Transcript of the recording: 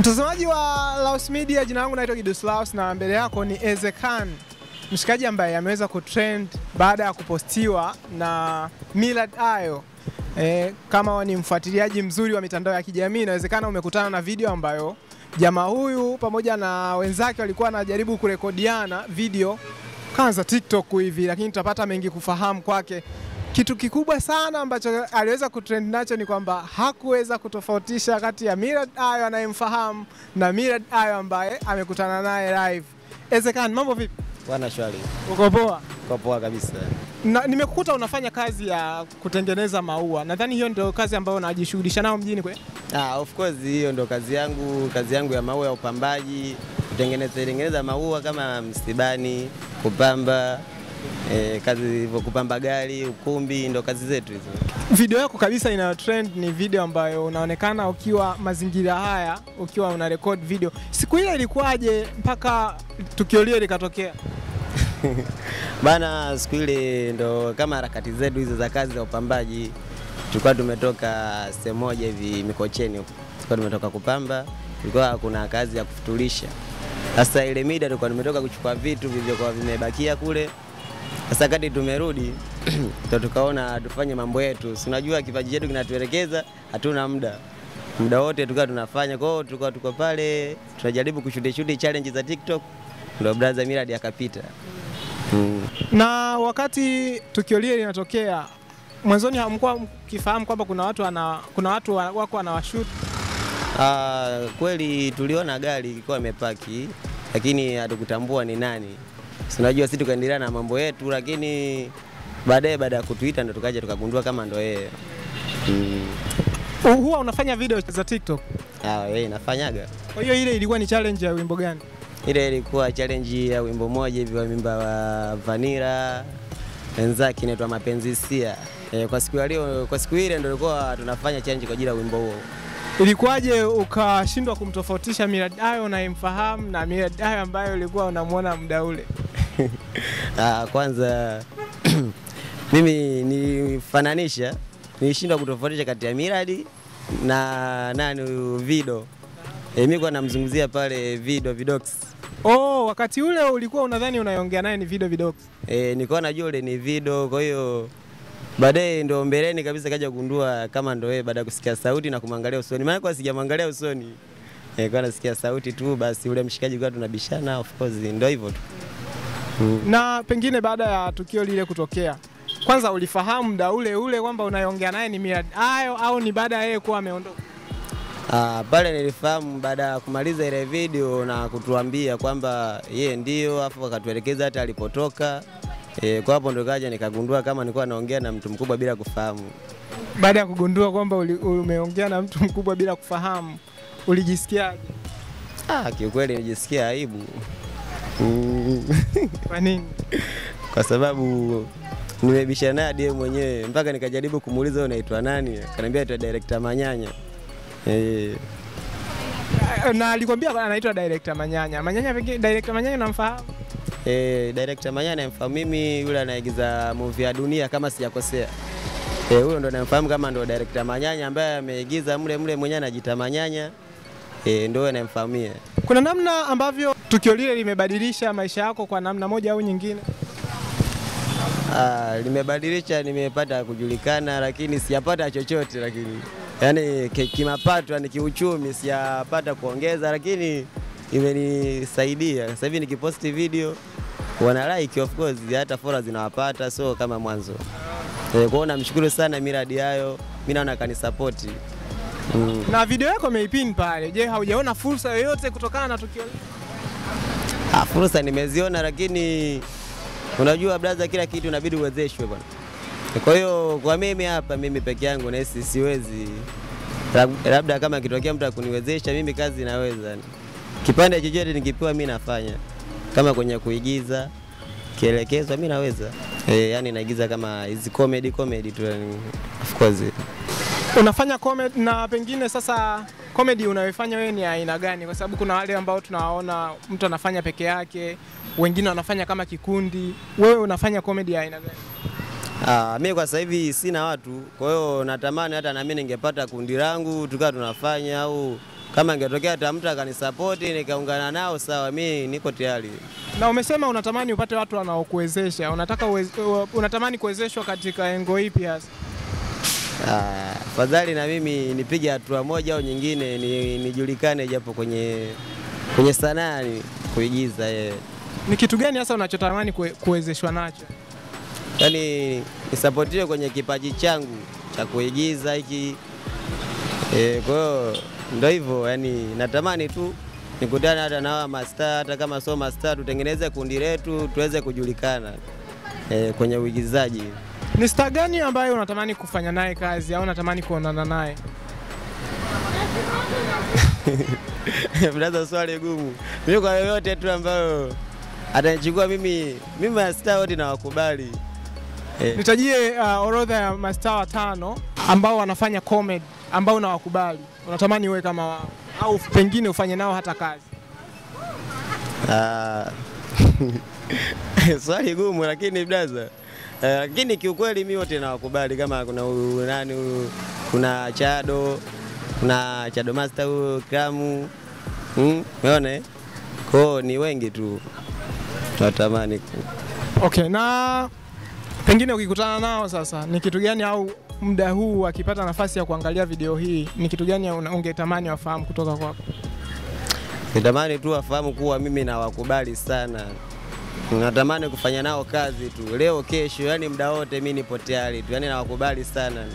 Mtazamaji wa Laus Media, jina langu naitwa Gidus Laus na mbele yako ni Ezekan, mshikaji ambaye ameweza kutrend baada ya kupostiwa na Millard Ayo. Kama ni mfuatiliaji mzuri wa mitandao ya kijamii, inawezekana umekutana na video ambayo jamaa huyu pamoja na wenzake walikuwa wanajaribu kurekodiana video kama za TikTok hivi, lakini tutapata mengi kufahamu kwake. Kitu kikubwa sana ambacho aliweza kutrend nacho ni kwamba hakuweza kutofautisha kati ya Millard Ayo anayemfahamu na Millard Ayo ambaye amekutana naye live. Ezekan, mambo vipi? Bwana shwari. Uko poa? Uko poa kabisa. Nimekukuta unafanya kazi ya kutengeneza maua. Nadhani hiyo ndio kazi ambayo unajishughulisha nayo mjini kwe? Of course hiyo ndio kazi yangu ya maua ya upambaji, kutengeneza maua kama msibani, kupamba, kazi hivyo, kupamba gari, ukumbi, ndio kazi zetu hizo. Video yako kabisa ina trend ni video ambayo unaonekana ukiwa mazingira haya, ukiwa una record video. Siku ile ilikuwaje mpaka tukio lile likatokea? Bana, siku ile ndo kama harakati zetu hizo za kazi za upambaji. Tulikuwa tumetoka sehemu moja hivi Mikocheni huko. Tulikuwa tumetoka kupamba, tulikuwa kuna kazi ya kufutulisha. Sasa ile mida tulikuwa tumetoka kuchukua vitu vilivyokuwa vimebakia kule. Sasa kati tumerudi tukaona tufanye mambo yetu. Si unajua kipaji chetu kinatuelekeza, hatuna muda wote tulikuwa tunafanya. Kwa hiyo tulikuwa tuko pale tunajaribu kushuti challenge za TikTok, ndio brother Millard akapita. Na wakati tukio lile linatokea, mwanzoni hamkuwa kifahamu kwamba kuna watu wako wanawashoot? Kweli tuliona gari ilikuwa imepaki, lakini hatukutambua ni nani. Unajua sisi tukaendelea na mambo yetu, lakini baada ya kutuita ndo tukaja tukagundua kama ndo yeye. Huwa unafanya video za TikTok? Yeye nafanyaga. Kwa hiyo ile ilikuwa ni challenge ya wimbo gani? Ile ilikuwa challenge ya wimbo moja hivi wa mimba wa Vanilla wenzake inaitwa Mapenzi Sia. Kwa siku ile ndio ilikuwa tunafanya challenge kwa ajili ya wimbo huo. Ilikuwaje ukashindwa kumtofautisha Millard Ayo unayemfahamu na Millard Ayo ambaye ulikuwa unamuona muda ule? Kwanza mimi nilishindwa kutofautisha kati ya Millard na Video. Mimi kwa namzunguzia pale Vidox. Wakati ule ulikuwa unadhani unaongea naye ni Vidox? Nilikuwa najua ule ni Video, kwa hiyo baadaye ndo mbeleni kabisa kaja kugundua kama ndo yeye baada ya kusikia sauti na kumwangalia usoni. Maana kwa sijamwangalia usoni. Kwa nasikia sauti tu basi ule mshikaji kwa tunabishana, of course ndio hivyo tu. Na pengine baada ya tukio lile kutokea, kwanza ulifahamu muda ule kwamba unaongea naye ni Millard Ayo au ni baada ya yeye kuwa ameondoka? Pale nilifahamu baada ya kumaliza ile video na kutuambia kwamba yeye ndio, afu akatuelekeza hata alipotoka. Kwa hapo ndo kaja nikagundua kama nilikuwa naongea na mtu mkubwa bila kufahamu. Baada ya kugundua kwamba umeongea na mtu mkubwa bila kufahamu, ulijisikiaje? Kiukweli nilijisikia aibu. Kwa nini? Kwa sababu nimebishana naye ndiye mwenyewe mpaka nikajaribu kumuuliza unaitwa nani, akaniambia anaitwa Director Manyanya. Na alikwambia anaitwa Director Manyanya. Director Manyanya unamfahamu? Director Manyanya namfahamu mimi, yule anaigiza movie ya Dunia kama sijakosea. Huyo ndo namfahamu kama ndo Director Manyanya ambaye ameigiza mule mwenyewe anajiita Manyanya. Ndio namfahamia. Kuna namna ambavyo tukio lile limebadilisha maisha yako kwa namna moja au nyingine? Limebadilisha, nimepata kujulikana, lakini sijapata chochote, lakini yani kimapato ni kiuchumi sijapata kuongeza, lakini imenisaidia. Sasa hivi nikiposti video wana like, of course hata followers zinawapata, so kama mwanzo. Kwa hiyo namshukuru sana Millard Ayo, mimi naona kanisupport. Na video yako umeipin pale. Je, haujaona fursa yoyote kutokana na tukio hili? Fursa nimeziona, lakini unajua brother, kila kitu inabidi uwezeshwe bwana. Kwa hiyo kwa mimi peke yangu na siwezi. Labda kama kitokea mtu akuniwezesha mimi kazi naweza. Kipande chochote nikipewa mimi nafanya. Kama kwenye kuigiza, kielekezwa mimi naweza. Yani naigiza kama hizi comedy tu, of course. Unafanya comedy, na pengine sasa comedy unayofanya wewe ni aina gani? Kwa sababu kuna wale ambao tunawaona mtu anafanya peke yake, wengine wanafanya kama kikundi. Wewe unafanya comedy ya aina gani? Mimi kwa sasa hivi sina watu, kwa hiyo natamani hata na mimi ningepata kundi langu tukawa tunafanya, au Kama ingetokea hata mtu akanisupport nikaungana nao, sawa, mimi niko tayari. Na umesema unatamani upate watu wanaokuwezesha. Unatamani kuwezeshwa katika engo ipi hasa? Fadhali na mimi nipige hatua moja au nyingine, nijulikane japo kwenye sanaa kuigiza. Ni kitu gani hasa unachotamani kuwezeshwa nacho? Yaani nisapotiwe kwenye kipaji changu cha kuigiza hiki. Kwa hiyo ndio hivyo, yani natamani tu nikutane hata na hawa mastaa, hata kama sio mastaa, tutengeneze kundi letu tuweze kujulikana kwenye uigizaji. Ni star gani ambaye unatamani kufanya naye kazi au unatamani kuonana naye? Mnaanza swali gumu. Mimi kwa yoyote tu ambayo atanichukua mimi mastaa wote na wakubali. Nitajie orodha ya mastaa 5 ambao wanafanya comedy ambao unawakubali. Unatamani uwe kama wao au pengine ufanye nao hata kazi? Swali gumu lakini brother. Lakini kiukweli mimi wote nawakubali, kama kuna kuna Chado, kuna Chado Master huyo, Kramu. Umeona? Kwa ni wengi tu. Natamani. Okay, na pengine ukikutana nao sasa ni kitu gani, au muda huu akipata nafasi ya kuangalia video hii, ni kitu gani ungetamani wafahamu kutoka kwako? Natamani tu wafahamu kuwa mimi nawakubali sana. Natamani kufanya nao kazi tu leo kesho, yani muda wote mimi nipo tayari tu, yani nawakubali sana.